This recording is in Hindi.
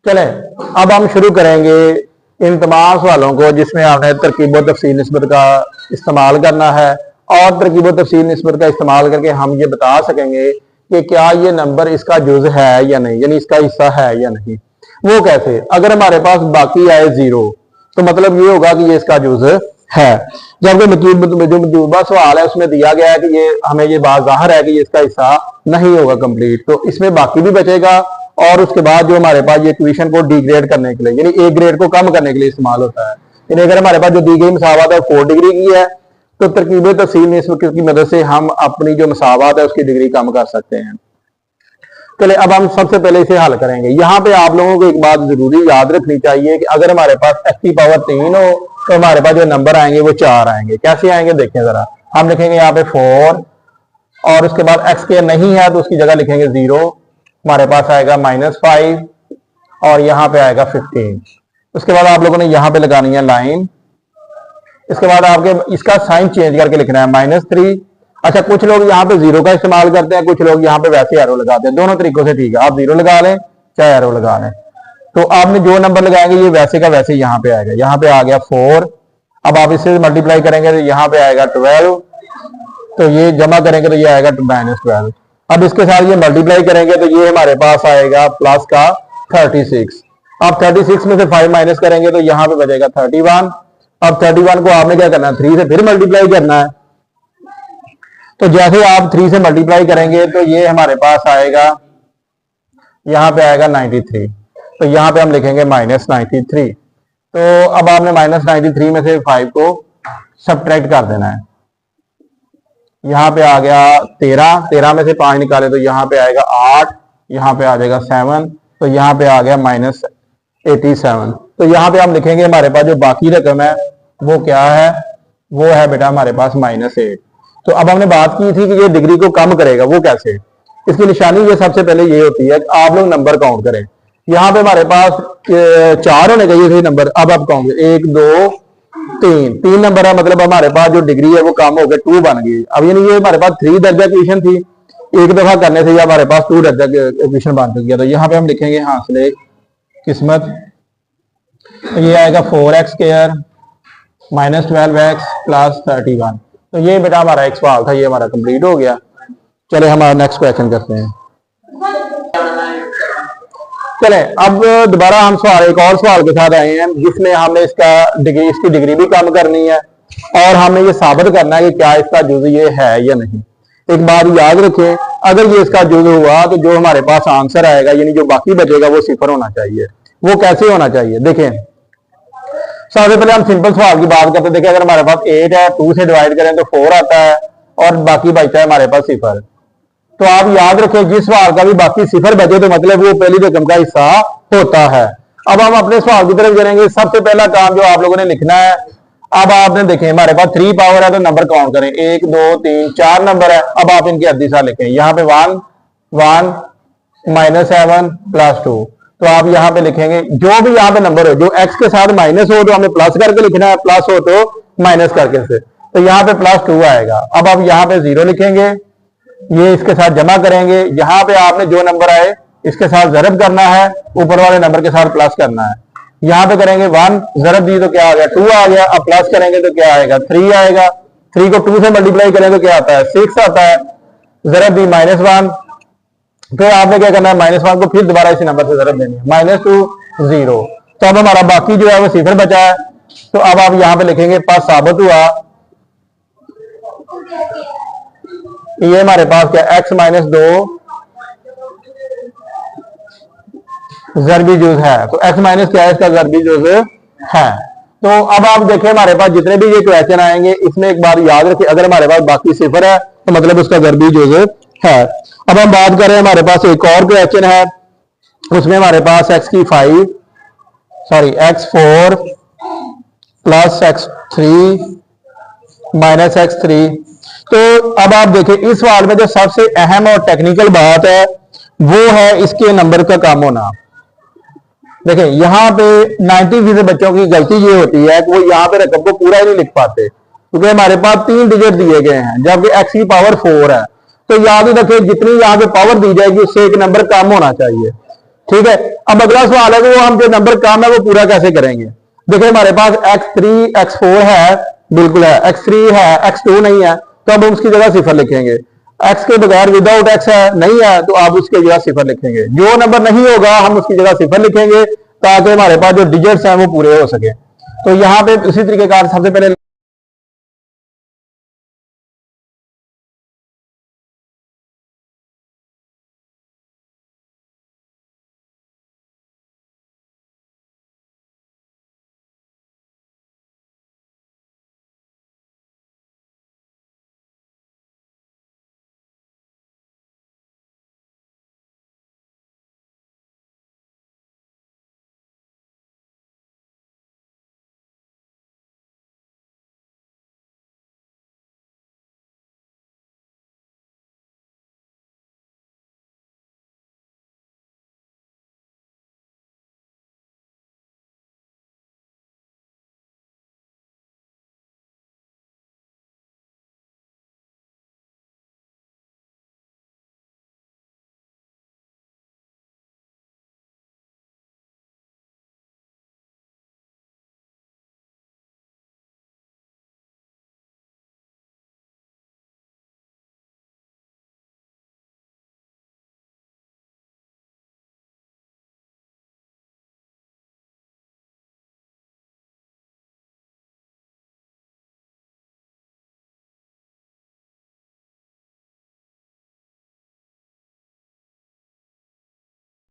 चले अब हम शुरू करेंगे इन तमाम सवालों को जिसमें आपने तरकीब व तफसील निस्बत का इस्तेमाल करना है और तरकीब व तफसील निस्बत का इस्तेमाल करके हम ये बता सकेंगे कि क्या ये नंबर इसका जुज है या नहीं, यानी इसका हिस्सा है या नहीं। वो कैसे? अगर हमारे पास बाकी आए 0 तो मतलब ये होगा कि ये इसका जुज है। जबकि जो मजूबा सवाल है उसमें दिया गया है कि ये हमें ये बात जाहिर है कि ये इसका हिस्सा नहीं होगा कंप्लीट, तो इसमें बाकी भी बचेगा और उसके बाद जो हमारे पास ये इक्वेशन को डिग्रेड करने के लिए यानी ए ग्रेड को कम करने के लिए इस्तेमाल होता है। यानी अगर हमारे पास जो दी गई मसावत है 4 डिग्री की है तो तरकीब तफसील निस्बत की मदद से हम अपनी जो मसावत है उसकी डिग्री कम कर सकते हैं। चले अब हम सबसे पहले इसे हल करेंगे। यहाँ पे आप लोगों को एक बात जरूरी याद रखनी चाहिए कि अगर हमारे पास x की पावर 3 हो तो हमारे पास जो नंबर आएंगे वो 4 आएंगे। कैसे आएंगे देखें जरा। हम लिखेंगे यहाँ पे 4 और उसके बाद x के नहीं है तो उसकी जगह लिखेंगे 0, हमारे पास आएगा -5 और यहाँ पे आएगा 15। उसके बाद आप लोगों ने यहाँ पे लगानी है लाइन। इसके बाद आपके इसका साइन चेंज करके लिखना है -3। अच्छा, कुछ लोग यहाँ पे 0 का इस्तेमाल करते हैं, कुछ लोग यहाँ पे वैसे एरो लगाते हैं। दोनों तरीकों से ठीक है, आप 0 लगा लें चाहे एरो लगा लें। तो आपने जो नंबर लगाएंगे ये वैसे का वैसे यहाँ पे आएगा। यहाँ पे आ गया 4, अब आप इससे मल्टीप्लाई करेंगे तो यहाँ पे आएगा 12, तो ये जमा करेंगे तो ये आएगा -12। अब इसके साथ ये मल्टीप्लाई करेंगे तो ये हमारे पास आएगा प्लस का 36। अब 36 में से 5 माइनस करेंगे तो यहाँ पे बचेगा 31। अब 31 को आपने क्या करना है 3 से फिर मल्टीप्लाई करना है। तो जैसे आप 3 से मल्टीप्लाई करेंगे तो ये हमारे पास आएगा, यहाँ पे आएगा 93, तो यहाँ पे हम लिखेंगे -93। तो अब आपने -93 में से 5 को सब्ट्रैक्ट कर देना है। यहाँ पे आ गया 13 में से 5 निकाले तो यहाँ पे आएगा 8, यहाँ पे आ जाएगा 7, तो यहाँ पे आ गया -87। तो यहाँ पे हम लिखेंगे हमारे पास जो बाकी रकम है वो क्या है, वो है बेटा हमारे पास -8। तो अब हमने बात की थी कि ये डिग्री को कम करेगा, वो कैसे? इसकी निशानी ये सबसे पहले ये होती है कि आप लोग नंबर काउंट करें। यहाँ पे हमारे पास 4 होने चाहिए थे नंबर, अब आप काउंट 1 2 3 नंबर है, मतलब हमारे पास जो डिग्री है वो कम हो गया 2 बन गई। अब यानी ये हमारे पास 3 दर्जा इक्वेशन थी, एक दफा करने से हमारे पास 2 दर्जा इक्वेशन बन चुकी है। तो यहाँ पे हम लिखेंगे हासिल किस्मत, तो ये आएगा 4x² -12x + 31। तो ये बेटा हमारा एक सवाल था, ये हमारा कंप्लीट हो गया। चले हमारा नेक्स्ट क्वेश्चन करते हैं। चले अब दोबारा हम एक और सवाल के साथ आए हैं जिसमें हमने इसकी डिग्री भी कम करनी है और हमने ये साबित करना है कि क्या इसका जुज ये है या नहीं। एक बात याद रखें, अगर ये इसका जुज हुआ तो जो हमारे पास आंसर आएगा यानी जो बाकी बचेगा वो 0 होना चाहिए। वो कैसे होना चाहिए देखें। सबसे पहले हम सिंपल सवाल की बात करते हैं। देखिए अगर हमारे पास 8 है, 2 से डिवाइड करें तो 4 आता है और बाकी बचता है हमारे पास 0। तो आप याद रखें जिस सवाल का भी बाकी 0 बचे तो मतलब वो पहली रकम का हिस्सा होता है। अब हम अपने सवाल की तरफ करेंगे। सबसे पहला काम जो आप लोगों ने लिखना है, अब आपने देखें हमारे पास 3 पावर है तो नंबर काउंट करें 1 2 3 4 नंबर है। अब आप इनकी अद्दी सा लिखें, यहाँ पे 1 1 -7 + 2। तो आप यहाँ पे लिखेंगे जो भी यहाँ पे नंबर हो, जो x के साथ माइनस हो तो हमें प्लस करके लिखना है, प्लस हो तो माइनस करके से। तो यहाँ पे +2 आएगा। अब आप यहाँ पे 0 लिखेंगे, ये इसके साथ जमा करेंगे। यहाँ पे आपने जो नंबर आए इसके साथ जरब करना है, ऊपर वाले नंबर के साथ प्लस करना है। यहाँ पे करेंगे 1 जरब दी तो क्या आ गया 2 आ गया। अब प्लस करेंगे तो क्या आएगा 3 आएगा। 3 को 2 से मल्टीप्लाई करें तो क्या आता है 6 आता है। जरब दी -1, फिर आपने क्या करना है -1 को फिर दोबारा इसी नंबर से जरब देनी है, -2 0। तो अब हमारा बाकी जो है वो 0 बचा है। तो अब आप यहाँ पे लिखेंगे पास साबित हुआ, ये हमारे पास क्या x -2 ज़रबी जुज है। तो x माइनस क्या है इसका ज़रबी जुज है। तो अब आप देखें हमारे पास जितने भी ये क्वेश्चन आएंगे इसमें एक बार याद रखें, अगर हमारे पास बाकी 0 है तो मतलब उसका ज़रबी जुज है। अब हम बात करें हमारे पास एक और क्वेश्चन है, उसमें हमारे पास x4 + x3 - x3। तो अब आप देखें इस सवाल में जो सबसे अहम और टेक्निकल बात है वो है इसके नंबर का कम होना। देखें यहाँ पे 90% बच्चों की गलती ये होती है कि वो यहाँ पे रकम को पूरा ही नहीं लिख पाते, क्योंकि हमारे पास 3 डिजिट दिए गए हैं जबकि x की पावर 4 है। तो याद रखें जितनी यहाँ पे पावर दी जाएगी उससे एक नंबर कम होना चाहिए। ठीक है। अब अगला सवाल है कि वो हम जो नंबर कम है वो पूरा कैसे करेंगे। देखिए हमारे पास x3 x4 है, बिल्कुल है, x3 है, x2 नहीं है, तो अब हम उसकी जगह सिफर लिखेंगे। x के बगैर विदाउट x है, नहीं है, तो आप उसकी जगह सिफर लिखेंगे। जो नंबर नहीं होगा हम उसकी जगह सिफर लिखेंगे ताकि हमारे पास जो डिजिट्स हैं वो पूरे हो सके। तो यहाँ पे उसी तरीके का सबसे पहले